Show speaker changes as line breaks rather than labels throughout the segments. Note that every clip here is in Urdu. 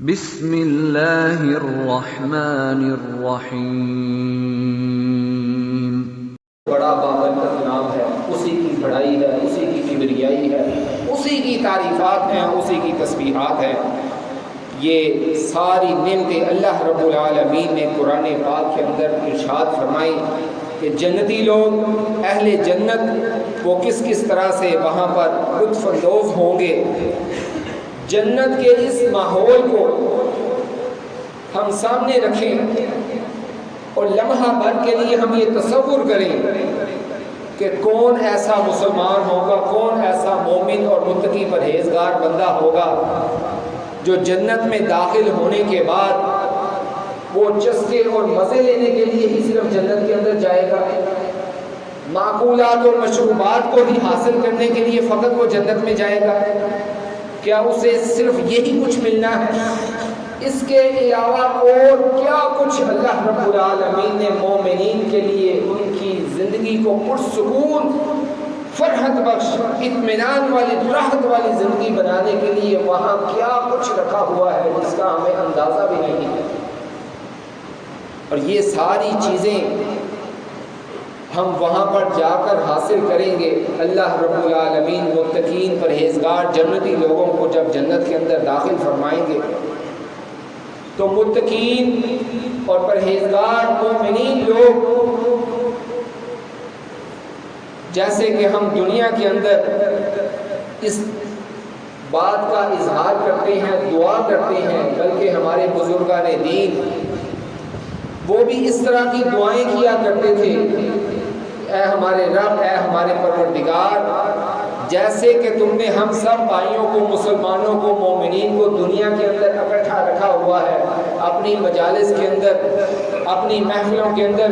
بسم اللہ الرحمن الرحیم۔
بڑا بابرکت نام ہے، اسی کی بڑائی ہے، اسی کی کبریائی ہے، اسی کی تعریفات ہیں، اسی کی تسبیحات ہیں۔ یہ ساری نعمتیں اللہ رب العالمین نے قرآن پاک کے اندر ارشاد فرمائی کہ جنتی لوگ، اہل جنت، وہ کس کس طرح سے وہاں پر لطف اندوز ہوں گے۔ جنت کے اس ماحول کو ہم سامنے رکھیں اور لمحہ بھر کے لیے ہم یہ تصور کریں کہ کون ایسا مسلمان ہوگا، کون ایسا مومن اور متقی پرہیزگار بندہ ہوگا جو جنت میں داخل ہونے کے بعد وہ چسکے اور مزے لینے کے لیے ہی صرف جنت کے اندر جائے گا، معقولات اور مشروبات کو ہی حاصل کرنے کے لیے فقط وہ جنت میں جائے گا؟ کیا اسے صرف یہی کچھ ملنا ہے؟ اس کے علاوہ اور کیا کچھ اللہ رب العالمین نے مومنین کے لیے ان کی زندگی کو پرسکون، فرحت بخش، اطمینان والی، راحت والی زندگی بنانے کے لیے وہاں کیا کچھ رکھا ہوا ہے جس کا ہمیں اندازہ بھی نہیں ہے۔ اور یہ ساری چیزیں ہم وہاں پر جا کر حاصل کریں گے۔ اللہ رب العالمین متقین، پرہیزگار، جنتی لوگوں کو جب جنت کے اندر داخل فرمائیں گے تو متقین اور پرہیزگار مومنین لوگ جیسے کہ ہم دنیا کے اندر اس بات کا اظہار کرتے ہیں، دعا کرتے ہیں، بلکہ ہمارے بزرگان دین وہ بھی اس طرح کی دعائیں کیا کرتے تھے، اے ہمارے رب، اے ہمارے پروردگار، جیسے کہ تم نے ہم سب بھائیوں کو، مسلمانوں کو، مومنین کو دنیا کے اندر اکٹھا رکھا ہوا ہے، اپنی مجالس کے اندر، اپنی محفلوں کے اندر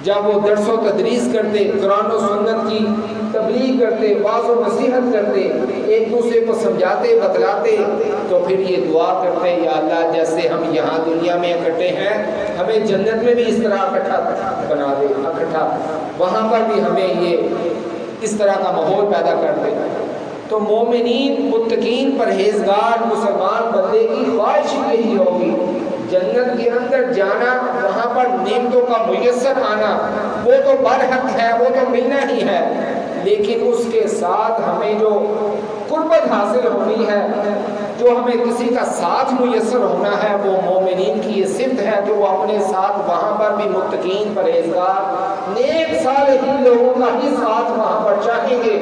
جب وہ درس و تدریس کرتے، قرآن و سنت کی تبلیغ کرتے، واعظ و نصیحت کرتے، ایک دوسرے کو سمجھاتے، بتلاتے، تو پھر یہ دعا کرتے، یا اللہ جیسے ہم یہاں دنیا میں اکٹھے ہیں، ہمیں جنت میں بھی اس طرح اکٹھا بنا دے، اکٹھا وہاں پر بھی ہمیں یہ اس طرح کا ماحول پیدا کر دے۔ تو مومنین، متقین، پرہیزگار مسلمان بندے کی خواہش یہی ہوگی، جنت کے اندر جانا، وہاں پر نعمتوں کا میسر آنا، وہ تو برحق ہے، وہ تو ملنا ہی ہے، لیکن اس کے ساتھ ہمیں جو قربت حاصل ہونی ہے، جو ہمیں کسی کا ساتھ میسر ہونا ہے، وہ مومنین کی یہ صفت ہے کہ وہ اپنے ساتھ وہاں پر بھی متقین، پرہیزگار، نیک صالحین لوگوں کا ہی ساتھ وہاں پر چاہیں گے۔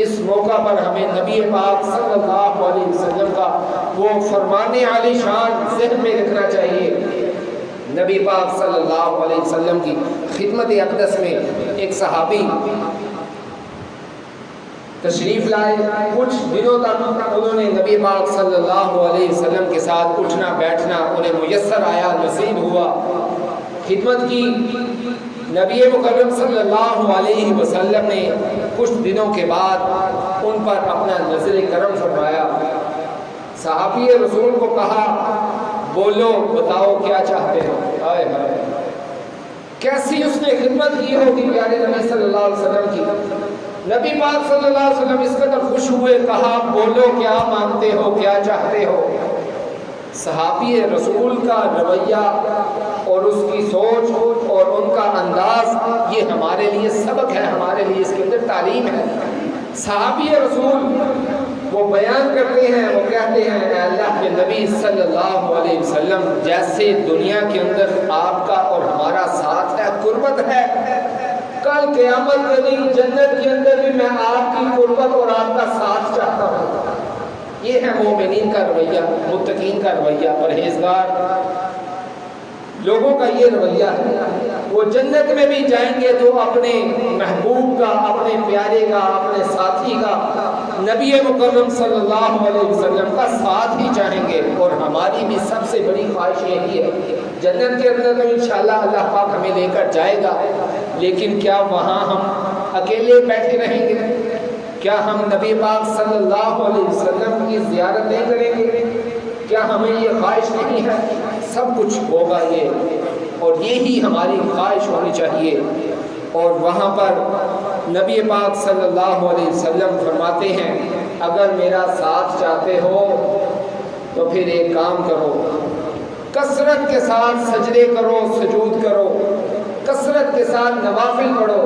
اس موقع پر ہمیں نبی پاک صلی اللہ علیہ وسلم کا وہ فرمان عالی شان ذہن میں رکھنا چاہیے۔ نبی پاک صلی اللہ علیہ وسلم کی خدمت اقدس میں ایک صحابی تشریف لائے، کچھ دنوں تک انہوں نے نبی پاک صلی اللہ علیہ وسلم کے ساتھ اٹھنا بیٹھنا انہیں میسر آیا، نصیب ہوا، خدمت کی۔ نبی مکرم صلی اللہ علیہ وسلم نے کچھ دنوں کے بعد ان پر اپنا نظر کرم فرمایا۔ صحابی رسول کو کہا، بولو، بتاؤ کیا چاہتے ہو؟ آئے ہائے، کیسی اس نے خدمت کی ہوگی پیارے نبی صلی اللہ علیہ وسلم کی۔ نبی پاک صلی اللہ علیہ وسلم اس قدر خوش ہوئے، کہا، بولو کیا مانگتے ہو، کیا چاہتے ہو؟ صحابی رسول کا رویہ اور اس کی سوچ اور ان کا انداز، یہ ہمارے لیے سبق ہے، ہمارے لیے اس کے اندر تعلیم ہے۔ صحابی رسول وہ بیان کرتے ہیں، وہ کہتے ہیں، اے اللہ کے نبی صلی اللہ علیہ وسلم، جیسے دنیا کے اندر آپ کا اور ہمارا ساتھ ہے، قربت ہے، کل قیامت کے دن جنت کے اندر بھی میں آپ کی قربت اور آپ کا ساتھ چاہتا ہوں۔ یہ ہے مومنین کا رویہ، متقین کا رویہ، پرہیزگار لوگوں کا یہ رویہ ہے۔ وہ جنت میں بھی جائیں گے تو اپنے محبوب کا، اپنے پیارے کا، اپنے ساتھی کا، نبی مکرم صلی اللہ علیہ وسلم کا ساتھ ہی چاہیں گے۔ اور ہماری بھی سب سے بڑی خواہش یہی ہے، جنت کے اندر تو انشاءاللہ اللہ پاک ہمیں لے کر جائے گا، لیکن کیا وہاں ہم اکیلے بیٹھے رہیں گے؟ کیا ہم نبی پاک صلی اللہ علیہ وسلم کی زیارت نہیں کریں گے؟ کیا ہمیں یہ خواہش نہیں ہے؟ سب کچھ ہوگا یہ، اور یہی ہماری خواہش ہونی چاہیے۔ اور وہاں پر نبی پاک صلی اللہ علیہ وسلم فرماتے ہیں، اگر میرا ساتھ چاہتے ہو تو پھر ایک کام کرو، کثرت کے ساتھ سجدے کرو، سجود کرو، کثرت کے ساتھ نوافل پڑھو۔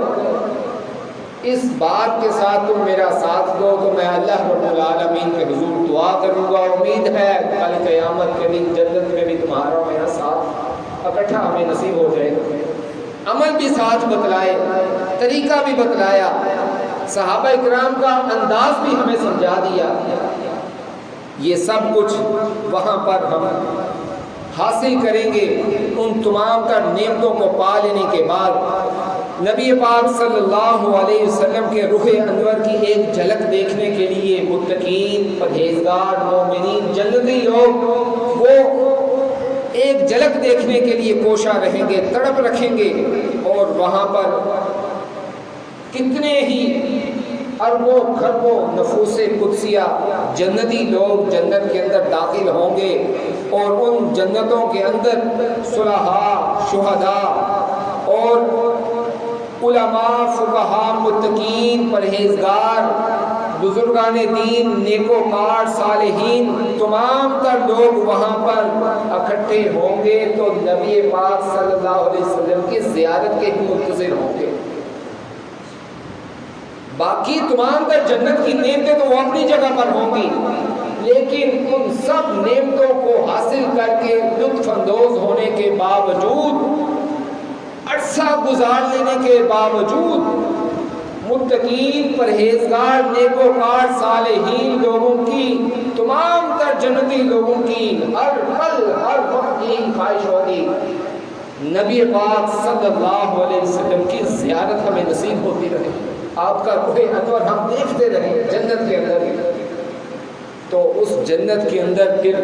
اس بات کے ساتھ تم میرا ساتھ دو تو میں اللہ رب العالمین کے حضور دعا کروں گا۔ امید ہے کل قیامت کے دن جنت میں بھی تمہارا میرا ساتھ اکٹھا ہمیں نصیب ہو جائے گا۔ عمل بھی ساتھ بتلائے، طریقہ بھی بتلایا، صحابہ اکرام کا انداز بھی ہمیں سمجھا دیا۔ یہ سب کچھ وہاں پر ہم حاصل کریں گے۔ ان تمام تر نعمتوں کو پا لینے کے بعد نبی پاک صلی اللہ علیہ وسلم کے رخ انور کی ایک جھلک دیکھنے کے لیے متقین، پرہیزگار، مومنین، جنتی لوگ وہ ایک جھلک دیکھنے کے لیے کوشاں رہیں گے، تڑپ رکھیں گے، اور وہاں پر کتنے ہی اربوں کھربوں نفوس قدسیہ جنتی لوگ جنت کے اندر داخل ہوں گے، اور ان جنتوں کے اندر صلحاء، شہداء اور علماء، فقہاء، متقین، پرہیزگار، بزرگان دین، نیکوکار، صالحین، تمام تر لوگ وہاں پر اکٹھے ہوں گے تو نبی پاک صلی اللہ علیہ وسلم کی زیارت کے منتظر ہوں گے۔ باقی تمام تر جنت کی نعمتیں تو وہ اپنی جگہ پر ہوں گی، لیکن ان سب نعمتوں کو حاصل کر کے لطف اندوز ہونے کے باوجود، عرصہ گزار لینے کے باوجود، متقین، پرہیزگار، نیکوکار، صالحین لوگوں کی، تمام تر جنتی لوگوں کی ہر پل ہر وقت کی خواہش ہوگی نبی پاک صلی اللہ علیہ وسلم کی زیارت ہمیں نصیب ہوتی رہے، آپ کا رخ انور ہم دیکھتے رہیں جنت کے اندر۔ تو اس جنت کے اندر پھر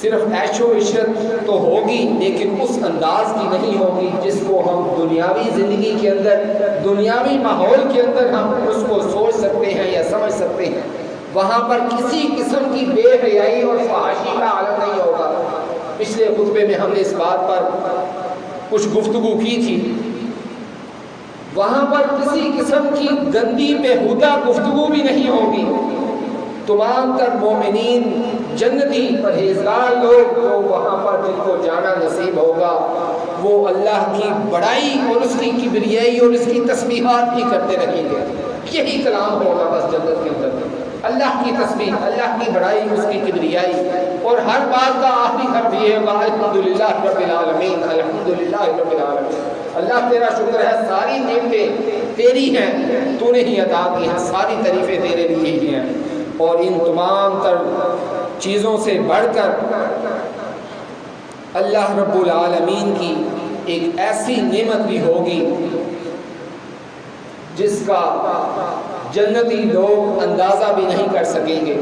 صرف عیش و عشرت تو ہوگی، لیکن اس انداز کی نہیں ہوگی جس کو ہم دنیاوی زندگی کے اندر، دنیاوی ماحول کے اندر ہم اس کو سوچ سکتے ہیں یا سمجھ سکتے ہیں۔ وہاں پر کسی قسم کی بے حیائی اور فحاشی کا عالم نہیں ہوگا۔ پچھلے خطبے میں ہم نے اس بات پر کچھ گفتگو کی تھی۔ وہاں پر کسی قسم کی گندی بےہودہ گفتگو بھی نہیں ہوگی۔ تمام تر مومنین، جنتی، پرہیزگار لوگ تو وہاں پر جن کو جانا نصیب ہوگا وہ اللہ کی بڑائی اور اس کی کبریائی اور اس کی تسبیحات بھی کرتے رہیں گے۔ یہی کلام ہوگا بس جنت کے اندر، اللہ کی تسبیح، اللہ کی بڑائی، اس کی کبریائی، اور ہر بات کا آخری حرف یہ ہوگا الحمدللہ رب العالمین، الحمدللہ رب العالمین۔ اللہ تیرا شکر ہے، ساری نعمتیں تیری ہیں، تو نے ہی عطا کی ہیں، ساری تعریفیں تیرے لیے ہی ہیں۔ اور ان تمام تر چیزوں سے بڑھ کر اللہ رب العالمین کی ایک ایسی نعمت بھی ہوگی جس کا جنتی لوگ اندازہ بھی نہیں کر سکیں گے۔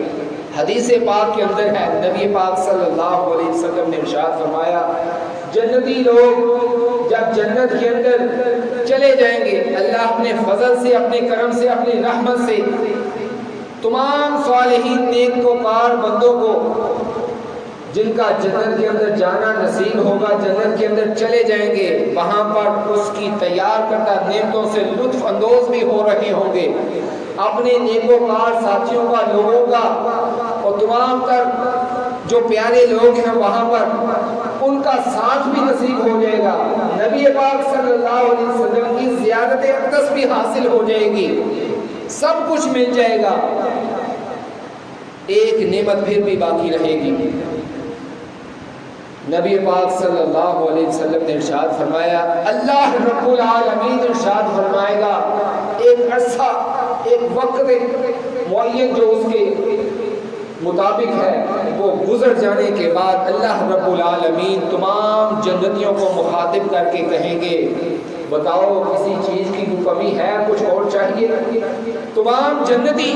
حدیث پاک کے اندر ہے، نبی پاک صلی اللہ علیہ وسلم نے ارشاد فرمایا، جنتی لوگ جب جنت کے اندر چلے جائیں گے، اللہ اپنے فضل سے، اپنے کرم سے، اپنی رحمت سے تمام صالحین، نیکوکار بندوں کو جن کا جنت کے اندر جانا نصیب ہوگا، جنت کے اندر چلے جائیں گے، وہاں پر اس کی تیار کردہ نعمتوں سے لطف اندوز بھی ہو رہے ہوں گے، اپنے نیکوکار ساتھیوں کا، لوگوں کا، اور تمام تر جو پیارے لوگ ہیں وہاں پر ان کا ساتھ بھی نصیب ہو جائے گا۔ نبی پاک صلی اللہ علیہ وسلم کی زیارت اقدس بھی حاصل ہو جائے گی، سب کچھ مل جائے گا۔ ایک نعمت پھر بھی باقی رہے گی۔ نبی پاک صلی اللہ علیہ وسلم نے ارشاد فرمایا، اللہ رب العالمین ارشاد فرمائے گا، ایک عرصہ، ایک وقت معین جو اس کے مطابق ہے، وہ گزر جانے کے بعد اللہ رب العالمین تمام جنتیوں کو مخاطب کر کے کہیں گے، بتاؤ کسی چیز کی کمی ہے، کچھ اور چاہیے؟ تمام جنتی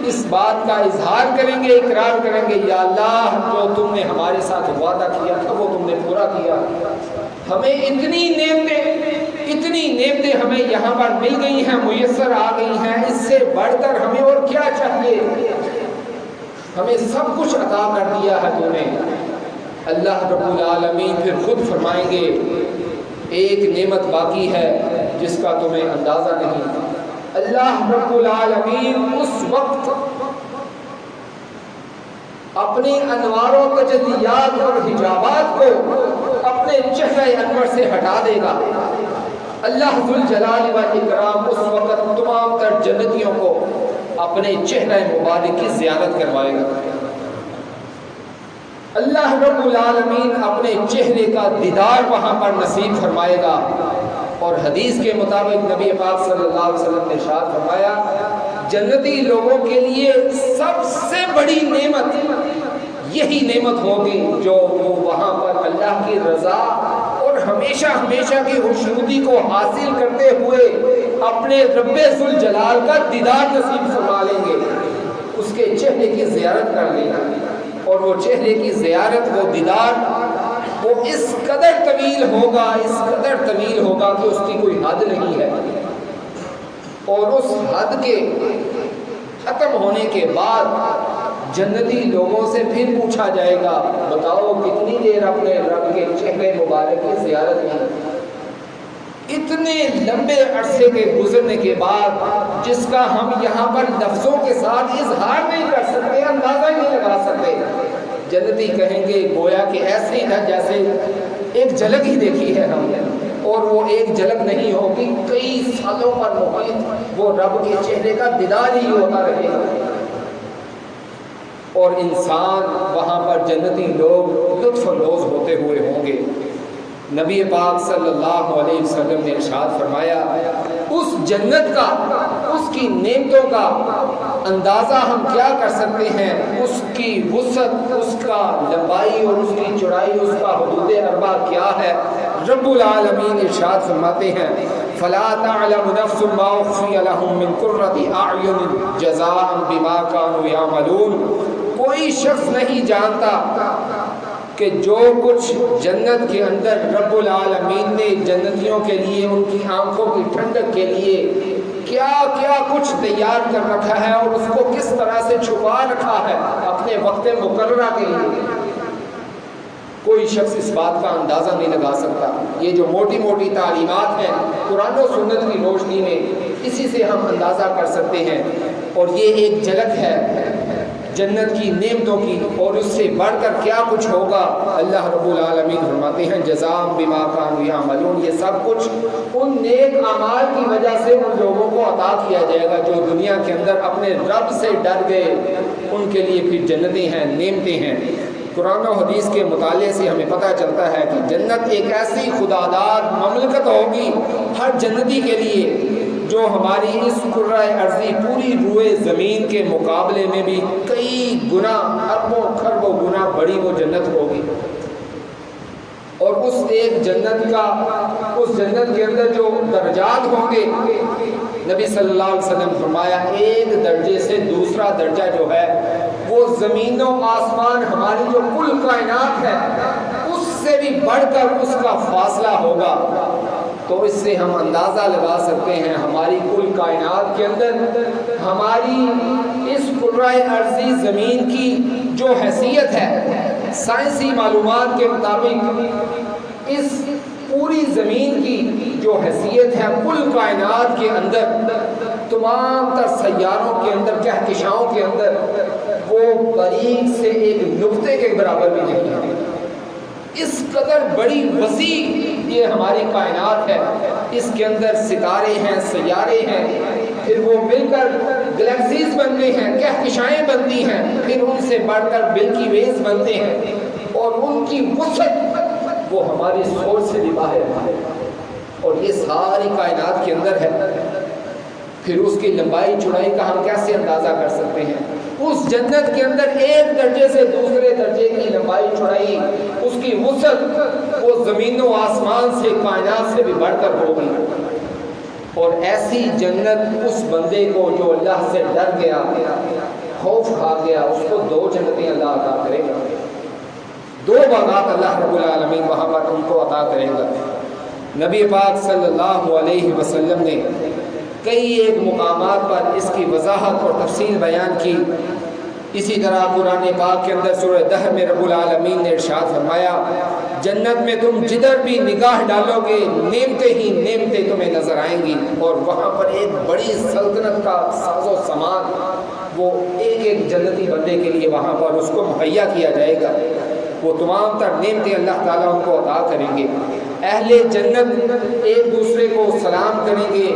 اس بات کا اظہار کریں گے، اقرار کریں گے، یا اللہ جو تم نے ہمارے ساتھ وعدہ کیا تھا وہ تم نے پورا کیا، ہمیں اتنی نعمتیں ہمیں یہاں پر مل گئی ہیں، میسر آ گئی ہیں، اس سے بڑھ کر ہمیں اور کیا چاہیے؟ ہمیں سب کچھ عطا کر دیا ہے تو نے۔ اللہ رب العالمین پھر خود فرمائیں گے، ایک نعمت باقی ہے جس کا تمہیں اندازہ نہیں۔ اللہ رب العالمین اس وقت اپنی انوار و تجلیات اور حجابات کو اپنے چہرے انور سے ہٹا دے گا۔ اللہ ذوالجلال والاکرام اس وقت تمام تر جنتیوں کو اپنے چہرے مبارک کی زیارت کروائے گا۔ اللہ رب العالمین اپنے چہرے کا دیدار وہاں پر نصیب فرمائے گا، اور حدیث کے مطابق نبی پاک صلی اللہ علیہ وسلم نے ارشاد فرمایا، جنتی لوگوں کے لیے سب سے بڑی نعمت یہی نعمت ہوگی جو وہ وہاں پر اللہ کی رضا اور ہمیشہ ہمیشہ کی خوشنودی کو حاصل کرتے ہوئے اپنے رب ذوالجلال کا دیدار نصیب فرما لیں گے، اس کے چہرے کی زیارت کر لیں گے۔ اور وہ چہرے کی زیارت، وہ دیدار، وہ اس قدر طویل ہوگا، اس قدر طویل ہوگا کہ اس کی کوئی حد نہیں ہے۔ اور اس حد کے ختم ہونے کے بعد جنتی لوگوں سے پھر پوچھا جائے گا، بتاؤ کتنی دیر اپنے رب کے چہرے مبارک کی زیارت کی؟ اتنے لمبے عرصے کے گزرنے کے بعد جس کا ہم یہاں پر لفظوں کے ساتھ اظہار نہیں کر سکتے، اندازہ نہیں لگا سکتے، جنتی کہیں گے گویا کہ ایسے ہی تھا جیسے ایک جھلک ہی دیکھی ہے ہم نے، اور وہ ایک جھلک نہیں ہوگی، کئی سالوں پر محیط وہ رب کے چہرے کا دیدار ہی ہوتا رہے گا۔ اور انسان وہاں پر جنتی لوگ لطف اندوز ہوتے ہوئے ہوں گے۔ نبی پاک صلی اللہ علیہ وسلم نے ارشاد فرمایا، اس جنت کا، اس کی نعمتوں کا اندازہ ہم کیا کر سکتے ہیں؟ اس کی وسعت، اس کا لمبائی اور اس کی چوڑائی، اس کا حدود اربع کیا ہے؟ رب العالمین ارشاد فرماتے ہیں، فلا تعلم نفس ما اخفی لهم من قرة اعین جزاء بما كانوا يعملون۔ کوئی شخص نہیں جانتا کہ جو کچھ جنت کے اندر رب العالمین نے جنتیوں کے لیے، ان کی آنکھوں کی ٹھنڈک کے لیے کیا کیا کچھ تیار کر رکھا ہے اور اس کو کس طرح سے چھپا رکھا ہے اپنے وقت مقررہ کے لیے، کوئی شخص اس بات کا اندازہ نہیں لگا سکتا۔ یہ جو موٹی موٹی تعلیمات ہیں قرآن و سنت کی روشنی میں، اسی سے ہم اندازہ کر سکتے ہیں۔ اور یہ ایک جھلک ہے جنت کی نعمتوں کی، اور اس سے بڑھ کر کیا کچھ ہوگا اللہ رب العالمین فرماتے ہیں، جزاء بما كانوا يعملون۔ یہ سب کچھ ان نیک اعمال کی وجہ سے ان لوگوں کو عطا کیا جائے گا جو دنیا کے اندر اپنے رب سے ڈر گئے، ان کے لیے پھر جنتیں ہیں، نعمتیں ہیں۔ قرآن و حدیث کے مطالعے سے ہمیں پتہ چلتا ہے کہ جنت ایک ایسی خداداد مملکت ہوگی ہر جنتی کے لیے جو ہماری اس کرۂ ارضی پوری روئے زمین کے مقابلے میں بھی کئی گنا، اربوں خربوں گنا بڑی وہ جنت ہوگی۔ اور اس ایک جنت کا، اس جنت کے اندر جو درجات ہوں گے، نبی صلی اللہ علیہ وسلم فرمایا ایک درجے سے دوسرا درجہ جو ہے وہ زمین و آسمان، ہماری جو کل کائنات ہے اس سے بھی بڑھ کر اس کا فاصلہ ہوگا۔ تو اس سے ہم اندازہ لگا سکتے ہیں ہماری کل کائنات کے اندر ہماری اس کرۂ ارضی زمین کی جو حیثیت ہے، سائنسی معلومات کے مطابق اس پوری زمین کی جو حیثیت ہے کل کائنات کے اندر، تمام تر سیاروں کے اندر، کہکشاؤں کے اندر، وہ باریک سے ایک نقطے کے برابر بھی نہیں ہے۔ اس قدر بڑی وسیع یہ ہماری کائنات ہے، اس کے اندر ستارے ہیں، سیارے ہیں، پھر وہ مل کر گلیکسیز بنتے ہیں، کہکشائیں بنتی ہیں، پھر ان سے بڑھ کر ملکی ویز بنتے ہیں، اور ان کی وسعت وہ ہماری سوچ سے بھی باہر ہے، اور یہ ساری کائنات کے اندر ہے۔ پھر اس کی لمبائی چوڑائی کا ہم کیسے اندازہ کر سکتے ہیں؟ اس جنت کے اندر ایک درجے سے دوسرے درجے کی لمبائی چوڑائی، اس کی وسعت وہ زمین و آسمان سے، کائنات سے بھی بڑھ کر ہوگی۔ اور ایسی جنت اس بندے کو جو اللہ سے ڈر گیا، خوف کھا گیا، اس کو دو جنتیں اللہ عطا کرے گا، دو باغات اللہ رب العالمین وہاں پر ان کو عطا کرے گا۔ نبی پاک صلی اللہ علیہ وسلم نے کئی ایک مقامات پر اس کی وضاحت اور تفصیل بیان کی۔ اسی طرح قرآن پاک کے اندر سورہ دہر میں رب العالمین نے ارشاد فرمایا، جنت میں تم جدھر بھی نگاہ ڈالو گے نعمتیں ہی نعمتیں تمہیں نظر آئیں گی، اور وہاں پر ایک بڑی سلطنت کا ساز و سامان وہ ایک ایک جنتی بندے کے لیے وہاں پر اس کو مہیا کیا جائے گا، وہ تمام تر نعمتیں اللہ تعالیٰ ان کو عطا کریں گے۔ اہل جنت ایک دوسرے کو سلام کریں گے۔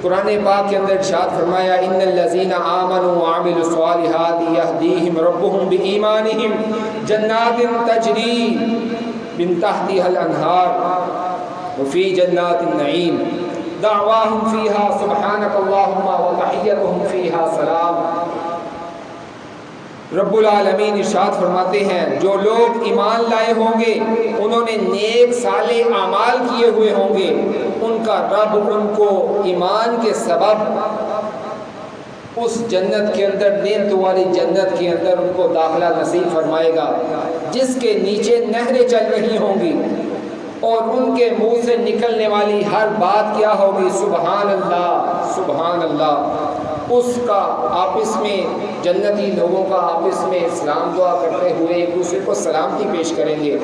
قرآن پاک کے اندر ارشاد فرمایا ان الذین آمنوا وعملوا الصالحات یہدیہم ربہم بایمانہم جنات تجری من تحتها الانہار وفی جنات النعیم دعواہم فیہا سبحانک اللہم وتحیتہم فیہا سلام۔ رب العالمین ارشاد فرماتے ہیں جو لوگ ایمان لائے ہوں گے، انہوں نے نیک صالح اعمال کیے ہوئے ہوں گے، ان کا رب ان کو ایمان کے سبب اس جنت کے اندر، نعمتوں والی جنت کے اندر ان کو داخلہ نصیب فرمائے گا، جس کے نیچے نہریں چل رہی ہوں گی، اور ان کے منہ سے نکلنے والی ہر بات کیا ہوگی؟ سبحان اللہ، سبحان اللہ۔ اس کا آپس میں جنتی لوگوں کا آپس میں سلام دعا کرتے ہوئے ایک دوسرے کو سلامتی پیش کریں گے،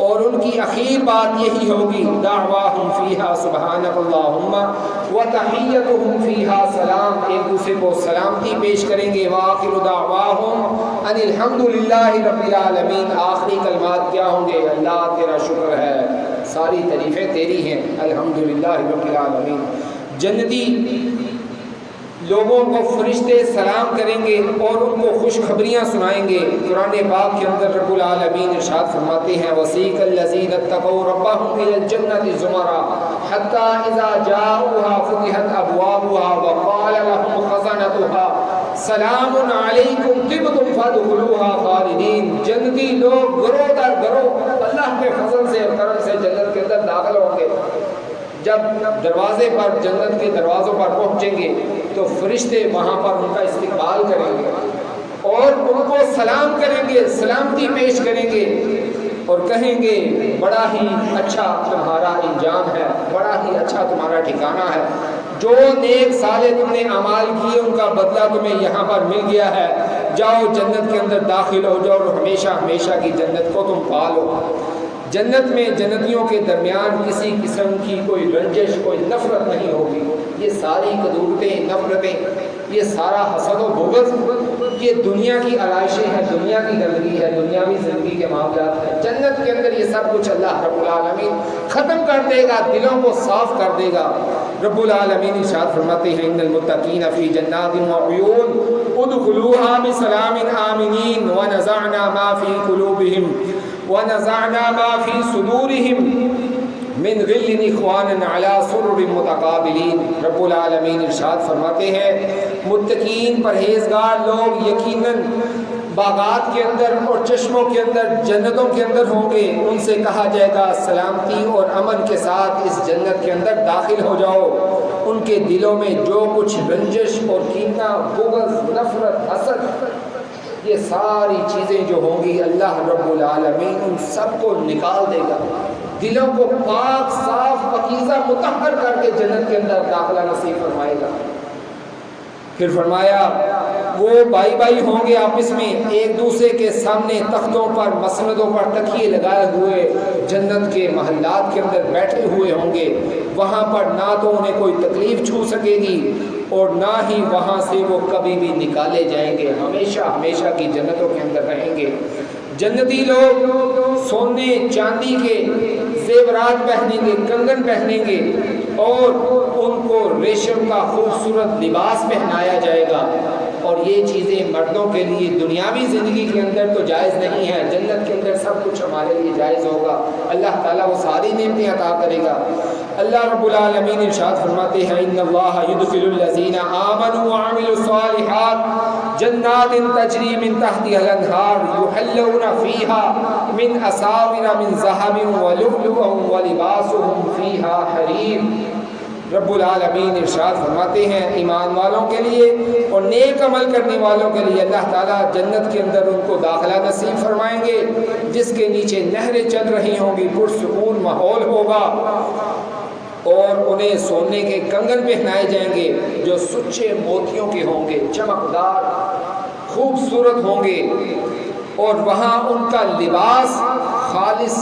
اور ان کی اخیر بات یہی ہوگی دعواہم فیہا سبحانک اللہم وتحیتہم فیہا سلام، ایک دوسرے کو سلامتی پیش کریں گے۔ وآخر دعواہم ان الحمد للہ رب العالمین، آخری کلمات کیا ہوں گے؟ اللہ تیرا شکر ہے، ساری تعریفیں تیری ہیں، الحمدللہ رب العالمین۔ جنتی لوگوں کو فرشتے سلام کریں گے اور ان کو خوشخبریاں سنائیں گے۔ قرآن پاک کے اندر رب العالمین ارشاد فرماتے ہیں وسیق الذین اتقوا ربهم الی الجنۃ زمرا حتی اذا جاؤوها فتحت ابوابها وقال لهم خزنتها سلام علیکم طبتم فادخلوها خالدین۔ جنتی لوگ گروہ در گروہ اللہ کے فضل سے اور کرم سے جنت کے اندر داخل ہوں گے۔ جب دروازے پر، جنت کے دروازوں پر پہنچیں گے تو فرشتے وہاں پر ان کا استقبال کریں گے اور ان کو سلام کریں گے، سلامتی پیش کریں گے، اور کہیں گے بڑا ہی اچھا تمہارا انجام ہے، بڑا ہی اچھا تمہارا ٹھکانہ ہے، جو نیک صالح تم نے اعمال کیے ان کا بدلہ تمہیں یہاں پر مل گیا ہے، جاؤ جنت کے اندر داخل ہو جاؤ اور ہمیشہ ہمیشہ کی جنت کو تم پا لو۔ جنت میں جنتیوں کے درمیان کسی قسم کی کوئی رنجش، کوئی نفرت نہیں ہوگی۔ یہ ساری قدورتیں، نفرتیں، یہ سارا حسد و بغض یہ دنیا کی آرائشیں ہیں، دنیا کی گندگی ہے، دنیاوی زندگی کے معاملات ہیں۔ جنت کے اندر یہ سب کچھ اللہ رب العالمین ختم کر دے گا، دلوں کو صاف کر دے گا۔ رب العالمین ارشاد فرماتے ہیں ان المتقین فی جنات وعیون ادخلوها بسلام آمنین ونزعنا ما فی قلوبہم ونزعنا ما فی صدورہم من غل اخوانا علی سرر متقابلین۔ رب العالمین ارشاد فرماتے ہیں متقین پرہیزگار لوگ یقیناً باغات کے اندر اور چشموں کے اندر، جنتوں کے اندر ہوں گے، ان سے کہا جائے گا سلامتی اور امن کے ساتھ اس جنت کے اندر داخل ہو جاؤ۔ ان کے دلوں میں جو کچھ رنجش اور کینہ، بغض، نفرت، حسد، یہ ساری چیزیں جو ہوں گی اللہ رب العالمین ان سب کو نکال دے گا، دلوں کو پاک، صاف، پاکیزہ، مطہر کر کے جنت کے اندر داخلہ نصیب فرمائے گا۔ پھر فرمایا وہ بھائی بھائی ہوں گے آپس میں، ایک دوسرے کے سامنے تختوں پر، مسندوں پر تکیے لگائے ہوئے جنت کے محلات کے اندر بیٹھے ہوئے ہوں گے۔ وہاں پر نہ تو انہیں کوئی تکلیف چھو سکے گی اور نہ ہی وہاں سے وہ کبھی بھی نکالے جائیں گے، ہمیشہ ہمیشہ کی جنتوں کے اندر رہیں گے۔ جنتی لوگ سونے چاندی کے زیورات پہنیں گے، کنگن پہنیں گے، اور ان کو ریشم کا خوبصورت لباس پہنایا جائے گا، اور یہ چیزیں مردوں کے لیے دنیاوی زندگی کے اندر تو جائز نہیں ہے، جنت کے اندر سب کچھ ہمارے لیے جائز ہوگا، اللہ تعالیٰ وہ ساری نعمتیں عطا کرے گا۔ اللہ رب العالمین ارشاد فرماتے ہیں ان اللہ یدخل الذین آمنوا وعملوا الصالحات جنات تجری من تحتها الانہار یحلون فیہا من اساور من ذہب ولؤلؤا ولباسهم فیہا حریر۔ رب العالمین ارشاد فرماتے ہیں ایمان والوں کے لیے اور نیک عمل کرنے والوں کے لیے اللہ تعالیٰ جنت کے اندر ان کو داخلہ نصیب فرمائیں گے، جس کے نیچے نہریں چل رہی ہوں گی، پرسکون ماحول ہوگا، اور انہیں سونے کے کنگن پہنائے جائیں گے جو سچے موتیوں کے ہوں گے، چمکدار، خوبصورت ہوں گے، اور وہاں ان کا لباس خالص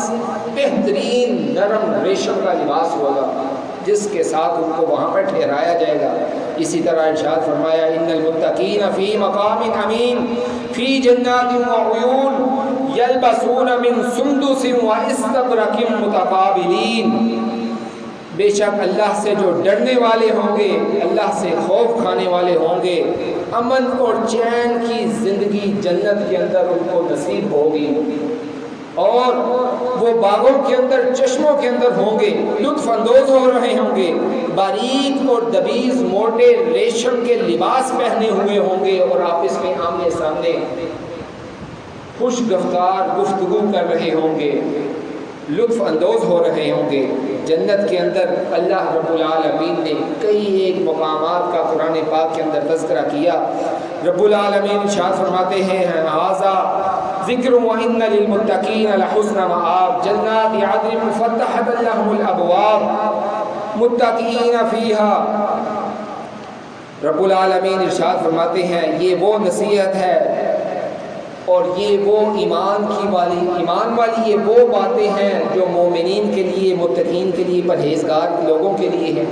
بہترین نرم ریشم کا لباس ہوگا، جس کے ساتھ ان کو وہاں پر ٹھہرایا جائے گا۔ اسی طرح ارشاد فرمایا ان المتقین فی مقام امین فی جنات وعیون یلبسون من سندس واستبرق متقابلین، بے شک اللہ سے جو ڈرنے والے ہوں گے، اللہ سے خوف کھانے والے ہوں گے، امن اور چین کی زندگی جنت کے اندر ان کو نصیب ہوگی، اور وہ باغوں کے اندر چشموں کے اندر ہوں گے، لطف اندوز ہو رہے ہوں گے، باریک اور دبیز موٹے ریشم کے لباس پہنے ہوئے ہوں گے، اور آپس میں آمنے سامنے خوش گفتار گفتگو کر رہے ہوں گے، لطف اندوز ہو رہے ہوں گے۔ جنت کے اندر اللہ رب العالمین نے کئی ایک مقامات کا قرآن پاک کے اندر تذکرہ کیا۔ رب العالمین ارشاد فرماتے ہیں ھذا ذکر وان للمتقین لحسن مآب جنات عدن مفتحۃ لهم الابواب متقین فیہا۔ رب العالمین ارشاد فرماتے ہیں یہ وہ نصیحت ہے اور یہ وہ ایمان والی یہ وہ باتیں ہیں جو مومنین کے لیے، متقین کے لیے، پرہیزگار لوگوں کے لیے ہیں،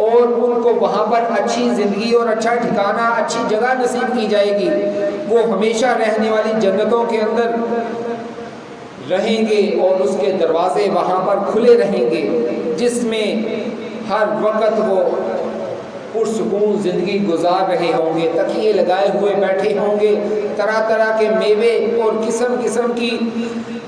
اور ان کو وہاں پر اچھی زندگی اور اچھا ٹھکانہ، اچھی جگہ نصیب کی جائے گی۔ وہ ہمیشہ رہنے والی جنتوں کے اندر رہیں گے اور اس کے دروازے وہاں پر کھلے رہیں گے، جس میں ہر وقت وہ پرسکون زندگی گزار رہے ہوں گے، تکیے لگائے ہوئے بیٹھے ہوں گے، طرح طرح کے میوے اور قسم قسم کی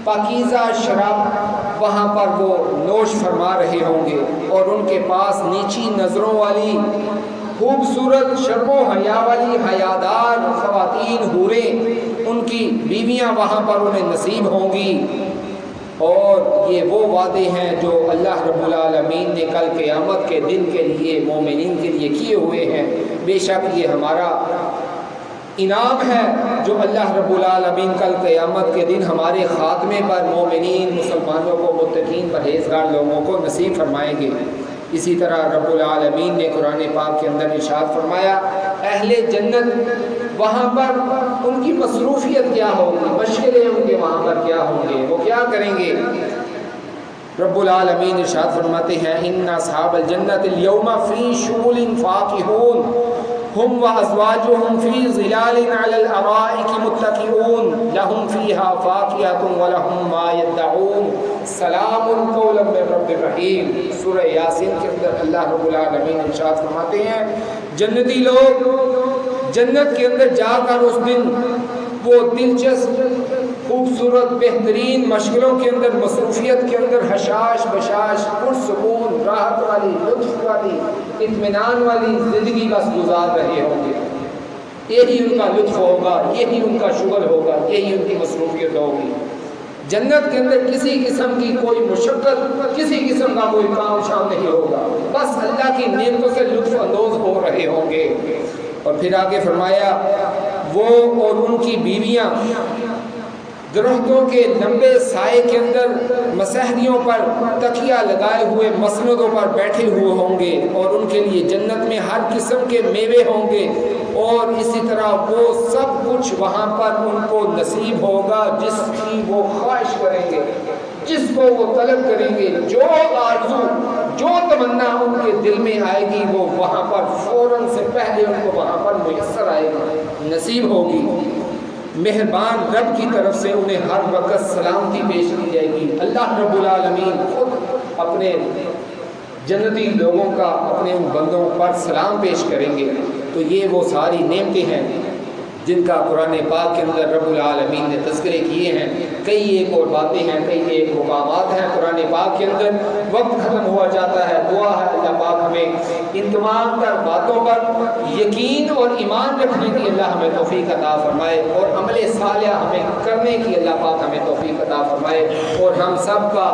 پاکیزہ شراب وہاں پر وہ نوش فرما رہے ہوں گے، اور ان کے پاس نیچی نظروں والی خوبصورت شرم و حیا والی حیادار خواتین حوریں، ان کی بیویاں وہاں پر انہیں نصیب ہوں گی۔ اور یہ وہ وعدے ہیں جو اللہ رب العالمین نے کل قیامت کے دن کے لیے مومنین کے لیے کیے ہوئے ہیں۔ بے شک یہ ہمارا انعام ہے جو اللہ رب العالمین کل قیامت کے دن ہمارے خاتمے پر مومنین، مسلمانوں کو، متقین، پرہیزگار لوگوں کو نصیب فرمائیں گے۔ اسی طرح رب العالمین نے قرآن پاک کے اندر ارشاد فرمایا اہل جنت وہاں پر ان کی مصروفیت کیا ہوگی، مشغلے ان کے وہاں پر کیا ہوں گے، وہ کیا کریں گے۔ رب العالمین ارشاد فرماتے ہیں ان اصحاب الجنت اليوم فی شغل فاکہون ہم وازواجہم فی ظلال علی الارائک متکئون لہم فیہا فاکہۃ ولہم ما یدعون سلام قولا من رب الرحیم۔ سورہ یاسین کے اندر اللہ رب العالمین ارشاد فرماتے ہیں جنتی لوگ جنت کے اندر جا کر اس دن وہ دلچسپ، خوبصورت، بہترین مشغلوں کے اندر، مصروفیت کے اندر حشاش بشاش، پرسکون، راحت والی، لطف والی، اطمینان والی زندگی بس گزار رہے ہوں گے۔ یہی ان کا لطف ہوگا، یہی ان کا شغل ہوگا، یہی ان کی مصروفیت ہوگی۔ جنت کے اندر کسی قسم کی کوئی مشقت، کسی قسم کا کوئی کام شام نہیں ہوگا، بس اللہ کی نعمتوں سے لطف اندوز ہو رہے ہوں گے۔ اور پھر آگے فرمایا وہ اور ان کی بیویاں درختوں کے لمبے سائے کے اندر مسہریوں پر تکیہ لگائے ہوئے مسندوں پر بیٹھے ہوئے ہوں گے، اور ان کے لیے جنت میں ہر قسم کے میوے ہوں گے، اور اسی طرح وہ سب کچھ وہاں پر ان کو نصیب ہوگا جس کی وہ خواہش کریں گے، جس کو وہ طلب کریں گے، جو آرزو، جو تمنا ان کے دل میں آئے گی وہ وہاں پر فوراً سے پہلے ان کو وہاں پر میسر آئے گی، نصیب ہوگی۔ مہربان رب کی طرف سے انہیں ہر وقت سلامتی پیش کی جائے گی۔ اللہ رب العالمین خود اپنے جنتی لوگوں کا اپنے ان بندوں پر سلام پیش کریں گے۔ تو یہ وہ ساری نعمتیں ہیں جن کا قرآن پاک کے اندر رب العالمین نے تذکرے کیے ہیں۔ کئی ایک اور باتیں ہیں، کئی ایک مقامات ہیں قرآن پاک کے اندر۔ وقت ختم ہوا جاتا ہے، دعا ہے اللہ پاک ہمیں ان تمام تر باتوں پر یقین اور ایمان رکھنے کی اللہ ہمیں توفیق عطا فرمائے، اور عمل صالح ہمیں کرنے کی اللہ پاک ہمیں توفیق عطا فرمائے، اور ہم سب کا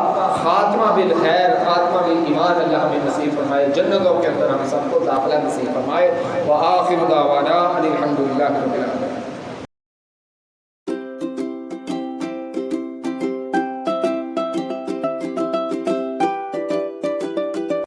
خاتمہ بالخیر، خاتمہ بالایمان اللہ ہمیں نصیب فرمائے، جنتوں کے اندر ہم سب کو داخلہ نصیب فرمائے۔ وآخر دعوانا ان الحمد للہ رب العالمین۔